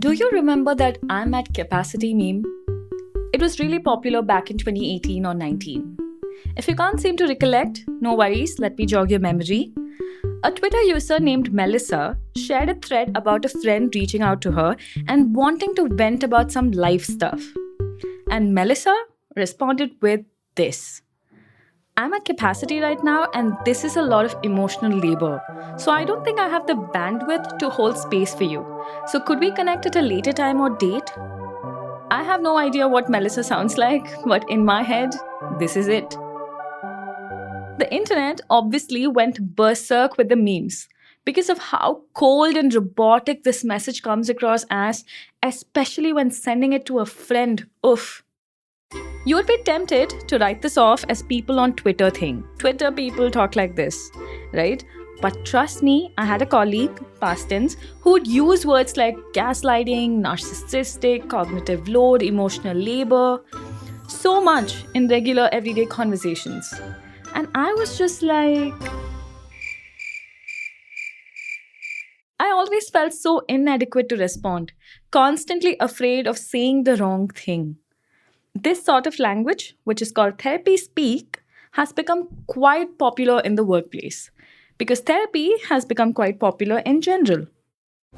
Do you remember that I'm at capacity meme? It was really popular back in 2018 or 19. If you can't seem to recollect, no worries, let me jog your memory. A Twitter user named Melissa shared a thread about a friend reaching out to her and wanting to vent about some life stuff. And Melissa responded with this. I'm at capacity right now and this is a lot of emotional labor. So I don't think I have the bandwidth to hold space for you. So could we connect at a later time or date? I have no idea what Melissa sounds like, but in my head, this is it. The internet obviously went berserk with the memes because of how cold and robotic this message comes across as, especially when sending it to a friend. Oof. You would be tempted to write this off as people on Twitter thing. Twitter people talk like this, right? But trust me, I had a colleague, past tense, who would use words like gaslighting, narcissistic, cognitive load, emotional labor, so much in regular everyday conversations. And I was just like, I always felt so inadequate to respond, constantly afraid of saying the wrong thing. This sort of language, which is called therapy speak, has become quite popular in the workplace because therapy has become quite popular in general.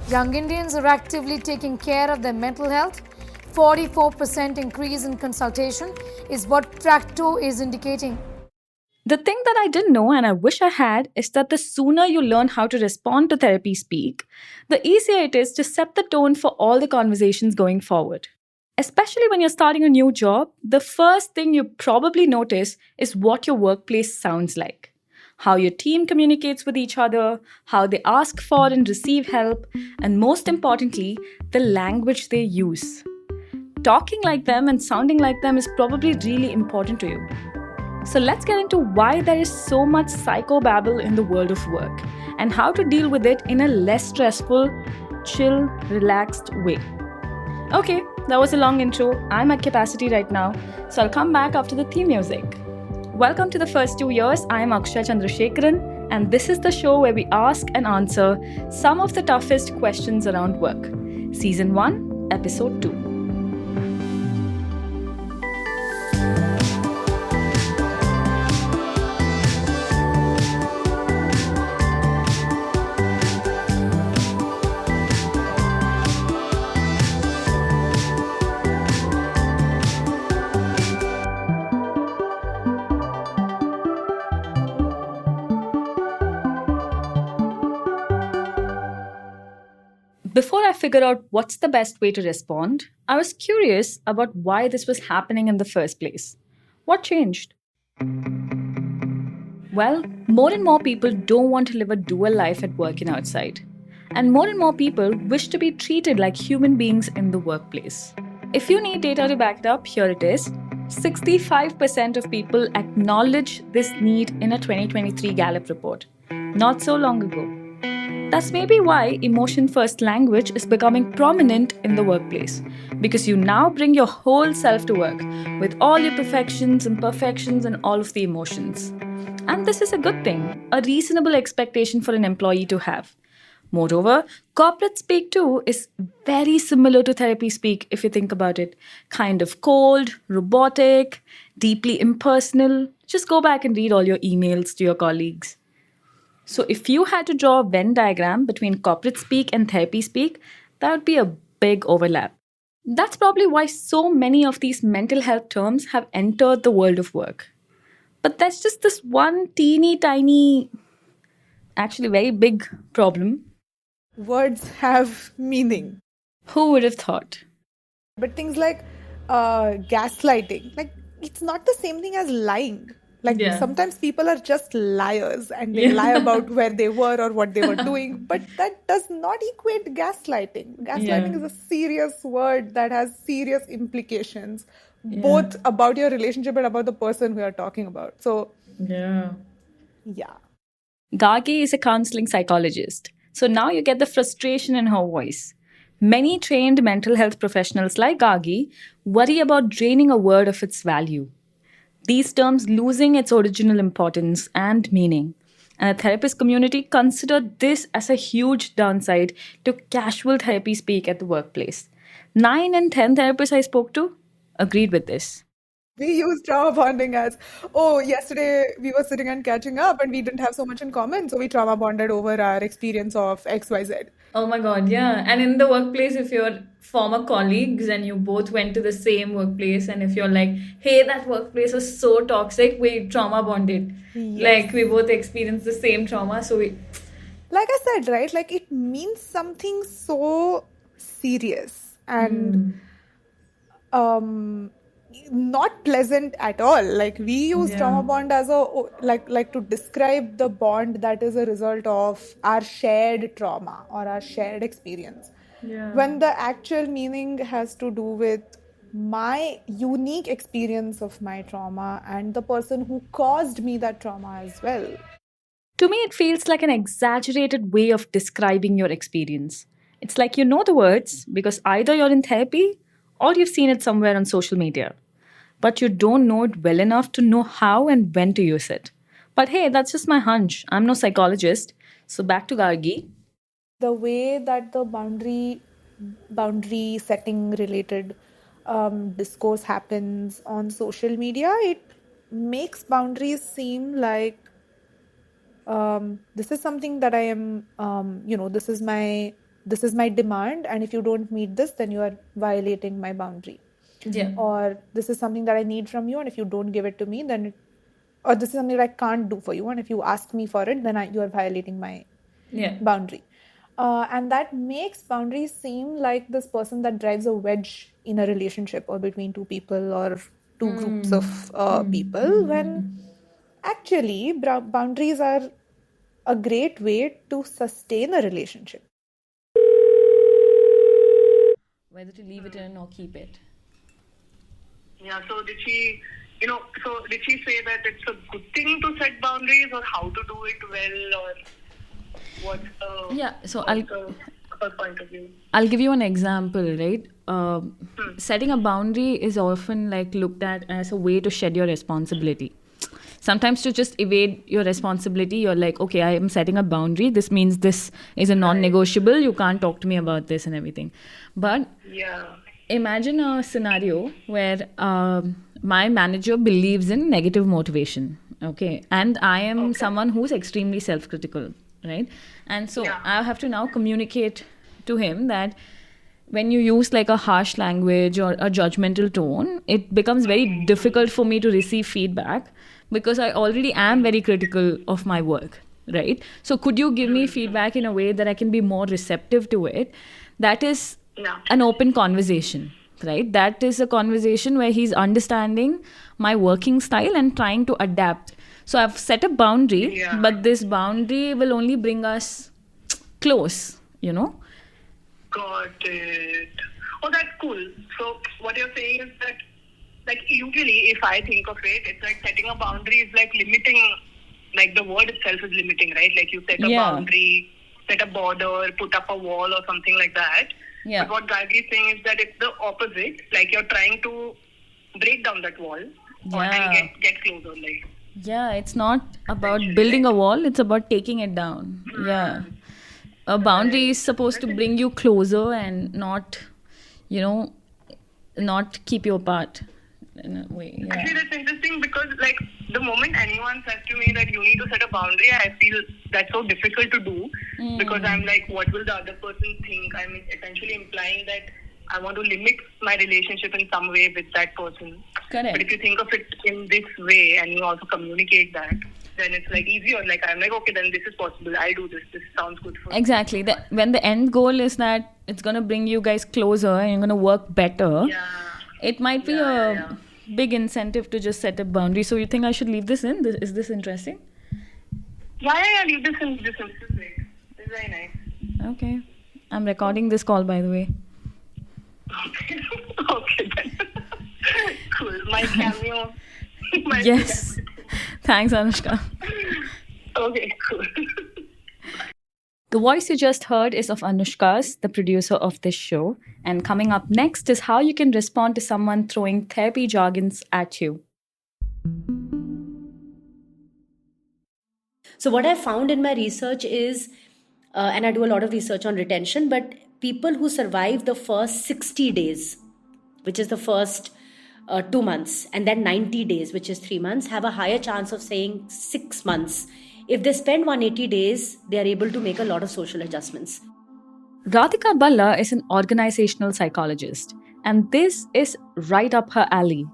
Young Indians are actively taking care of their mental health. 44% increase in consultation is what Tracto is indicating. The thing that I didn't know and I wish I had is that the sooner you learn how to respond to therapy speak, the easier it is to set the tone for all the conversations going forward. Especially when you're starting a new job, the first thing you probably notice is what your workplace sounds like, how your team communicates with each other, how they ask for and receive help, and most importantly, the language they use. Talking like them and sounding like them is probably really important to you. So let's get into why there is so much psychobabble in the world of work and how to deal with it in a less stressful, chill, relaxed way. Okay, that was a long intro. I'm at capacity right now, so I'll come back after the theme music. Welcome to the first 2 years. I am Akshaya Chandrasekaran, and this is the show where we ask and answer some of the toughest questions around work. Season 1, Episode 2. Before I figured out what's the best way to respond, I was curious about why this was happening in the first place. What changed? Well, more and more people don't want to live a dual life at work and outside. And more people wish to be treated like human beings in the workplace. If you need data to back it up, here it is. 65% of people acknowledge this need in a 2023 Gallup report, not so long ago. That's maybe why emotion-first language is becoming prominent in the workplace, because you now bring your whole self to work with all your perfections, imperfections, and all of the emotions. And this is a good thing, a reasonable expectation for an employee to have. Moreover, corporate speak too is very similar to therapy speak if you think about it. Kind of cold, robotic, deeply impersonal. Just go back and read all your emails to your colleagues. So if you had to draw a Venn diagram between corporate speak and therapy speak, that would be a big overlap. That's probably why so many of these mental health terms have entered the world of work. But there's just this one teeny tiny, actually very big problem. Words have meaning. Who would have thought? But things like gaslighting, it's not the same thing as lying. Sometimes people are just liars and they lie about where they were or what they were doing, but that does not equate gaslighting. Gaslighting is a serious word that has serious implications, both about your relationship and about the person we are talking about. So, yeah. Gargi is a counseling psychologist. So now you get the frustration in her voice. Many trained mental health professionals like Gargi worry about draining a word of its value. These terms losing its original importance and meaning. And the therapist community considered this as a huge downside to casual therapy speak at the workplace. 9 in 10 therapists I spoke to agreed with this. We use trauma bonding as, oh, yesterday we were sitting and catching up and we didn't have so much in common, so we trauma bonded over our experience of XYZ. Oh my God, yeah. And in the workplace, if you're former colleagues and you both went to the same workplace, and if you're like, hey, that workplace was so toxic, we trauma bonded. Yes. Like, we both experienced the same trauma, so we. Like I said, right? Like it means something so serious and not pleasant at all. Like we use trauma bond as a like to describe the bond that is a result of our shared trauma or our shared experience. Yeah. When the actual meaning has to do with my unique experience of my trauma and the person who caused me that trauma as well. To me, it feels like an exaggerated way of describing your experience. It's like you know the words because either you're in therapy or you've seen it somewhere on social media, but you don't know it well enough to know how and when to use it. But hey, that's just my hunch. I'm no psychologist. So back to Gargi. The way that the boundary setting related discourse happens on social media, it makes boundaries seem like this is something that I am, this is my demand, and if you don't meet this, then you are violating my boundary. Yeah. Or this is something that I need from you, and if you don't give it to me, then or this is something that I can't do for you, and if you ask me for it, then you are violating my boundary. And that makes boundaries seem like this person that drives a wedge in a relationship or between two people or two groups of people, when actually boundaries are a great way to sustain a relationship. Whether to leave it in or keep it. Yeah, so did she say that it's a good thing to set boundaries, or how to do it well, or what's her point of view? I'll give you an example, right? Setting a boundary is often like looked at as a way to shed your responsibility. Sometimes to just evade your responsibility, you're like, okay, I am setting a boundary. This means this is a non-negotiable. You can't talk to me about this and everything. But imagine a scenario where my manager believes in negative motivation, okay? And I am someone who's extremely self-critical, right? And so I have to now communicate to him that when you use like a harsh language or a judgmental tone, it becomes very difficult for me to receive feedback because I already am very critical of my work, right? So could you give me feedback in a way that I can be more receptive to it? That is an open conversation, right? That is a conversation where he's understanding my working style and trying to adapt. So I've set a boundary, but this boundary will only bring us close, you know? Got it. Oh, that's cool. So what you're saying is that, like, usually if I think of it, it's like setting a boundary is like limiting, like the word itself is limiting, right? Like you set a boundary, set a border, put up a wall or something like that. Yeah. But what Gargi is saying is that it's the opposite. Like you're trying to break down that wall and get closer. Like. Yeah, it's not about building a wall, it's about taking it down. Yeah. A boundary is supposed to bring you closer and not, not keep you apart in a way. Yeah. Actually, that's interesting because, like, the moment anyone says to me that you need to set a boundary, I feel that's so difficult to do because I'm like, what will the other person think? I'm essentially implying that I want to limit my relationship in some way with that person. Correct. But if you think of it in this way and you also communicate that, then it's like easier. Like I'm like, okay, then this is possible. I do this. This sounds good for me. Exactly. When the end goal is that it's going to bring you guys closer and you're going to work better, it might be a big incentive to just set a boundary. So you think I should leave this in? Is this interesting? Yeah, leave this in. This is great. This is very nice. Okay. I'm recording this call, by the way. Okay then. Cool. My cameo. Yes. Thanks, Anushka. Okay, cool. The voice you just heard is of Anushka's, the producer of this show. And coming up next is how you can respond to someone throwing therapy jargons at you. So what I found in my research is, and I do a lot of research on retention, but people who survive the first 60 days, which is the first 2 months, and then 90 days, which is 3 months, have a higher chance of staying 6 months. If they spend 180 days, they are able to make a lot of social adjustments. Radhika Bhalla is an organizational psychologist, and this is right up her alley.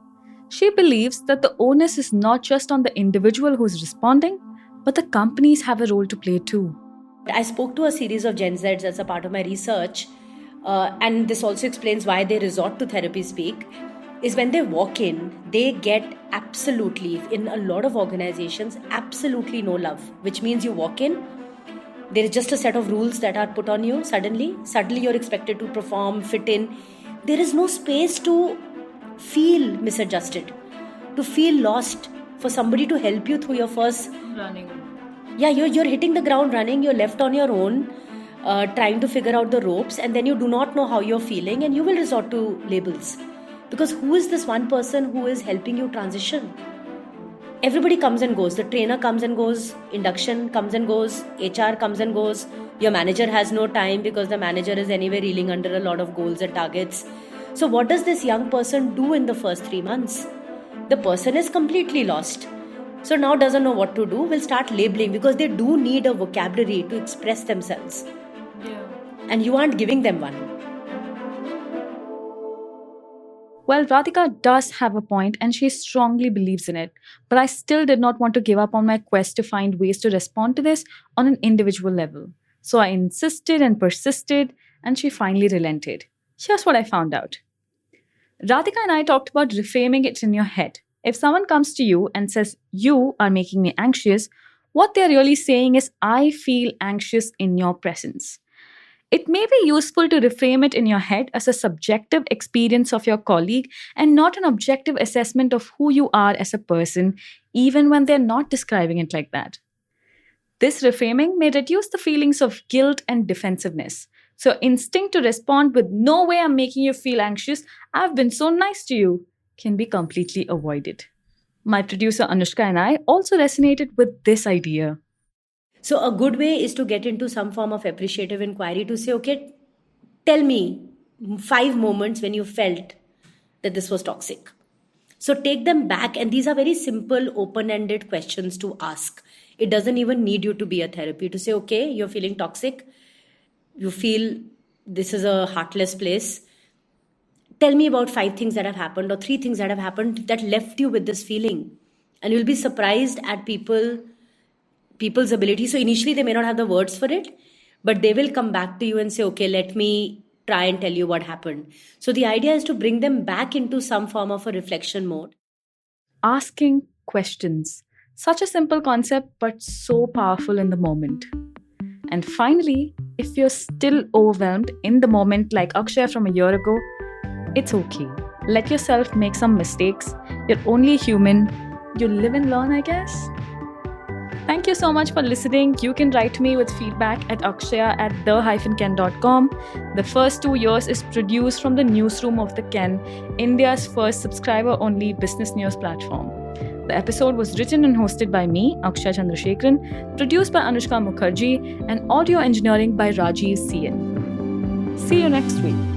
She believes that the onus is not just on the individual who's responding, but the companies have a role to play too. I spoke to a series of Gen Zs as a part of my research, and this also explains why they resort to therapy speak, is when they walk in, they get absolutely, in a lot of organizations, absolutely no love, which means you walk in, there is just a set of rules that are put on you suddenly you're expected to perform, fit in. There is no space to feel misadjusted, to feel lost, for somebody to help you through your first Running. Yeah, you're hitting the ground running, you're left on your own, trying to figure out the ropes, and then you do not know how you're feeling, and you will resort to labels. Because who is this one person who is helping you transition? Everybody comes and goes. The trainer comes and goes, induction comes and goes, HR comes and goes. Your manager has no time because the manager is anyway reeling under a lot of goals and targets. So what does this young person do in the first 3 months? The person is completely lost. So now doesn't know what to do, will start labeling because they do need a vocabulary to express themselves. Yeah. And you aren't giving them one. Well, Radhika does have a point and she strongly believes in it, but I still did not want to give up on my quest to find ways to respond to this on an individual level. So I insisted and persisted, and she finally relented. Here's what I found out. Radhika and I talked about reframing it in your head. If someone comes to you and says, "You are making me anxious," what they're really saying is, "I feel anxious in your presence." It may be useful to reframe it in your head as a subjective experience of your colleague and not an objective assessment of who you are as a person, even when they're not describing it like that. This reframing may reduce the feelings of guilt and defensiveness. So instinct to respond with "No way I'm making you feel anxious, I've been so nice to you," can be completely avoided. My producer Anushka and I also resonated with this idea. So a good way is to get into some form of appreciative inquiry to say, okay, tell me 5 moments when you felt that this was toxic. So take them back, and these are very simple, open-ended questions to ask. It doesn't even need you to be a therapy to say, okay, you're feeling toxic. You feel this is a heartless place. Tell me about 5 things that have happened or 3 things that have happened that left you with this feeling. And you'll be surprised at people's ability. So initially they may not have the words for it, but they will come back to you and say, okay, let me try and tell you what happened. So the idea is to bring them back into some form of a reflection mode. Asking questions. Such a simple concept, but so powerful in the moment. And finally, if you're still overwhelmed in the moment like Akshaya from a year ago, it's okay. Let yourself make some mistakes. You're only human. You live and learn, I guess. Thank you so much for listening. You can write to me with feedback at akshaya@the-ken.com. The first 2 years is produced from the newsroom of The Ken, India's first subscriber-only business news platform. The episode was written and hosted by me, Akshaya Chandrasekaran, produced by Anushka Mukherjee, and audio engineering by Rajiv CN. See you next week.